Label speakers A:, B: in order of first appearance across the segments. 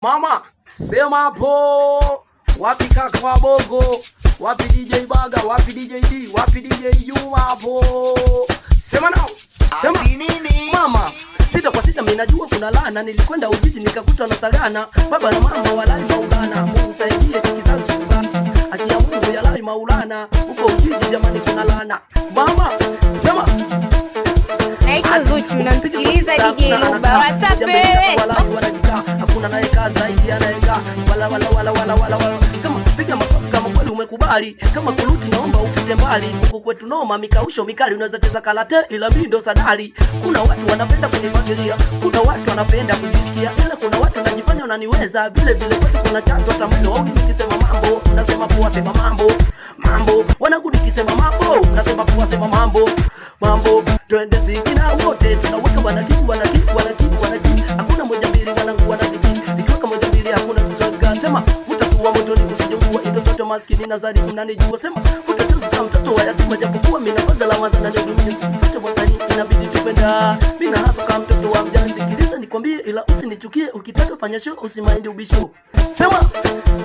A: Mama, sema hapo. Wapi kaka wa Bongo? Wapi DJ Baga? Wapi DJ D? Wapi DJ Juma hapo? Sema nao. Sema
B: nini?
A: Mama, sita kwa sita mimi najua kuna laana. Nilikwenda Ujiji nikakuta na sagana. Baba na mama walai Maulana. Mungu saidie kizazi kibana. Akia Mungu yalai Maulana. Huko Ujiji jamani kuna laana. Mama, sema.
B: Naitwa Zuchu, unamsikiliza DJ Luba. WhatsApp wewe.
A: Hakuna naeka zaidi anaeka wala sema piga makofi kama kweli umekubali, kama kuruti naomba upite mbali. Huko kwetu noma mikausho mikali, unaweza cheza karate ila mimi ndo sadali. Kuna watu wanapenda kunifuatilia, kuna watu wanapenda kujisikia, ila kuna watu wanajifanya wananiweza. Vile vile kwetu kuna chato hata mimi wao nikisema mambo unasema poa, sema mambo wanangu nikisema mambo unasema poa, sema mambo twende zikina wote tunaweka wanatibu hakuna moja mbili wanangu wanaziki nikiweka moja mbili hakuna kutoka. Sema utakuwa motoni usijua ndio sote maskini nazari mnanijua. Sema utatuzi kama mtoto wa yatima japokuwa mimi nafaza la maza na ndio sisi sote wasanii inabidi tupenda. Mimi na haso kama mtoto wa mjane, sikiliza nikwambie ila usinichukie, ukitaka fanya show usimaindi ubisho. Sema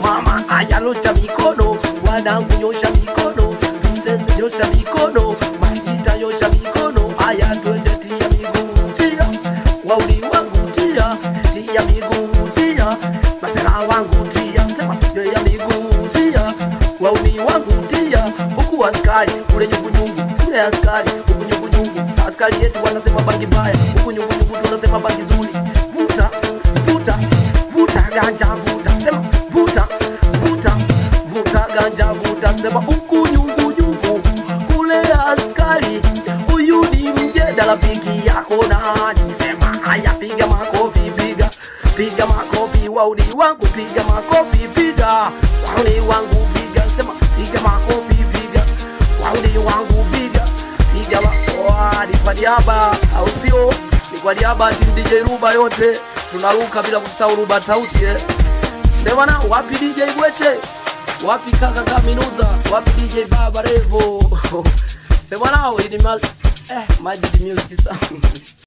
A: mama ayalosha mikono wanangu nyosha mikono tuseze nyosha mikono maskita nyosha mikono aya twende tia miguu tia wauli wangu tia miguu tia masera wangu tia. Sema tia miguu tia wauli wangu tia huku askari kule nyungu kule askari huku nyungu askari yetu wanasema bangi mbaya huku nyungu tunasema bangi nzuri. Vuta ganja vuta. Sema vuta ganja vuta. Sema huku nyungu kule askari huyu ni mjeda rafiki yako nani? Sema haya piga makofi piga makofi wauni wangu piga makofi wauni wangu piga. Sema piga makofi wauni wangu piga ni kwa niaba au sio? Ni kwa niaba team DJ Luba yote tunaruka bila kusahau Luba Tausi. Sema na wapi DJ Gweche? Wapi kaka Kaminuza? Wapi DJ Baba Revo? Sema nao ili Magic Music sound.